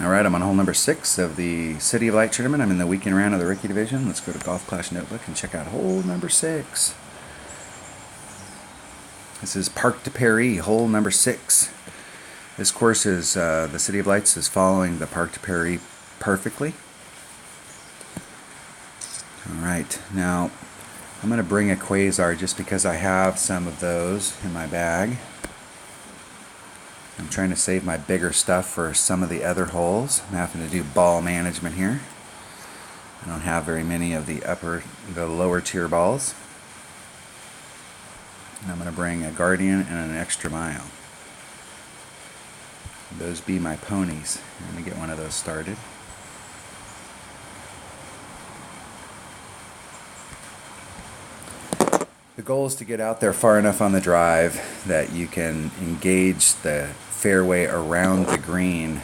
Alright, I'm on hole number 6 of the City of Light tournament. I'm in the weekend round of the Rookie Division. Let's go to Golf Clash Notebook and check out hole number 6. This is Parc de Paris, hole number 6. This course is, the City of Lights is following the Parc de Paris perfectly. Alright, now I'm going to bring a Quasar just because I have some of those in my bag. I'm trying to save my bigger stuff for some of the other holes. I'm having to do ball management here. I don't have very many of the lower tier balls. And I'm going to bring a Guardian and an Extra Mile. Those be my ponies. I'm going to get one of those started. The goal is to get out there far enough on the drive that you can engage the fairway around the green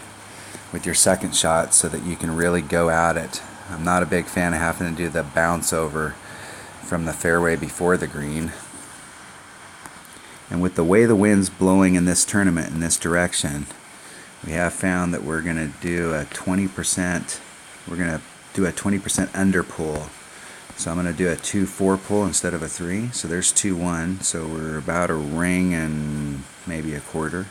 with your second shot so that you can really go at it. I'm not a big fan of having to do the bounce over from the fairway before the green. And with the way the wind's blowing in this tournament in this direction, we have found that we're going to do a 20%, we're going to do a 20% underpull. So I'm going to do a 2-4 pull instead of a 3. So there's 2-1. So we're about a ring and maybe a quarter.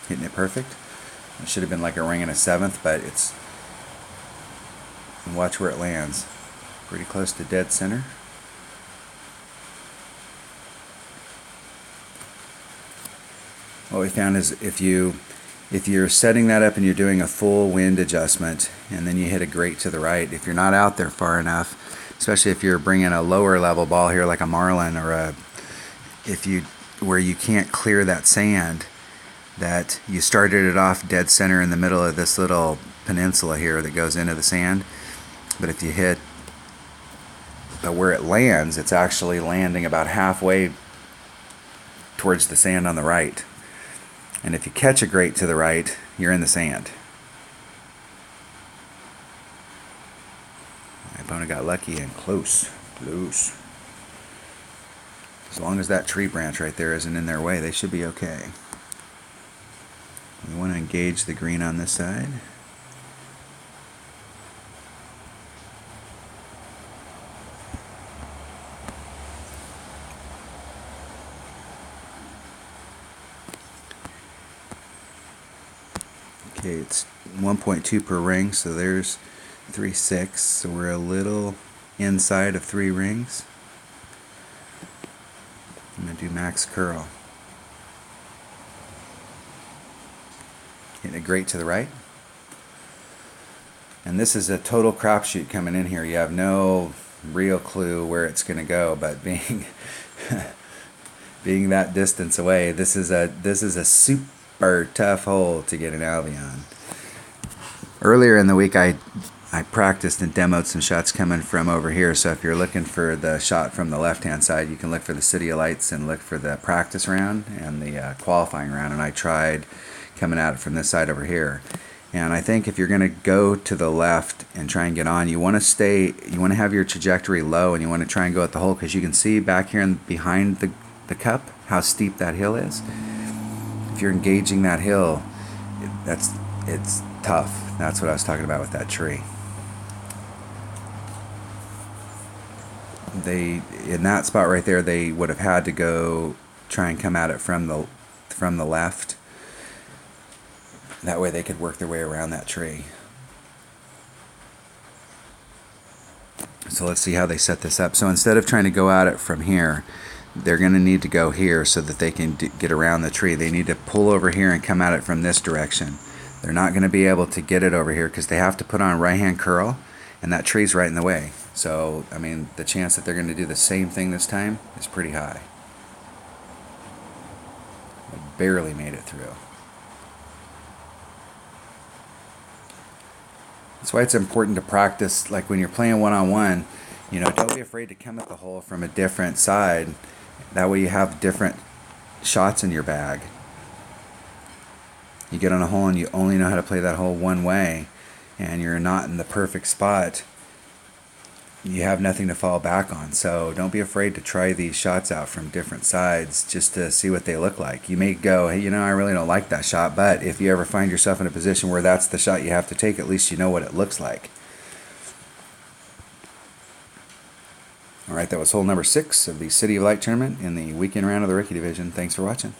Hitting it perfect. It should have been like a ring and a 7th, but it's, and watch where it lands. Pretty close to dead center. What we found is if you're setting that up and you're doing a full wind adjustment and then you hit a grate to the right, if you're not out there far enough, especially if you're bringing a lower level ball here like a Marlin or where you can't clear that sand, that you started it off dead center in the middle of this little peninsula here that goes into the sand, but if you hit where it lands, it's actually landing about halfway towards the sand on the right. And if you catch a grate to the right, you're in the sand. My opponent got lucky and close. As long as that tree branch right there isn't in their way, they should be okay. We want to engage the green on this side. Okay, it's 1.2 per ring, so there's 3-6, so we're a little inside of 3 rings. I'm going to do max curl. Hitting a grate to the right. And this is a total crapshoot coming in here. You have no real clue where it's going to go, but being being that distance away, this is a super tough hole to get an Albion. Earlier in the week, I practiced and demoed some shots coming from over here. So if you're looking for the shot from the left-hand side, you can look for the City of Lights and look for the practice round and the qualifying round. And I tried coming at it from this side over here. And I think if you're going to go to the left and try and get on, you want to have your trajectory low, and you want to try and go at the hole, because you can see back here behind the cup how steep that hill is. If you're engaging that hill, it's tough. That's what I was talking about with that tree. In that spot right there, they would have had to go try and come at it from the left. That way they could work their way around that tree. So let's see how they set this up. So instead of trying to go at it from here, they're going to need to go here so that they can get around the tree. They need to pull over here and come at it from this direction. They're not going to be able to get it over here because they have to put on right-hand curl, and that tree's right in the way. So, I mean, the chance that they're going to do the same thing this time is pretty high. I barely made it through. That's why it's important to practice, like when you're playing one-on-one, don't be afraid to come at the hole from a different side. That way you have different shots in your bag. You get on a hole and you only know how to play that hole one way, and you're not in the perfect spot, you have nothing to fall back on. So don't be afraid to try these shots out from different sides just to see what they look like. You may go, hey, I really don't like that shot, but if you ever find yourself in a position where that's the shot you have to take, at least you know what it looks like. All right, that was hole number 6 of the City of Light tournament in the weekend round of the rookie division. Thanks for watching.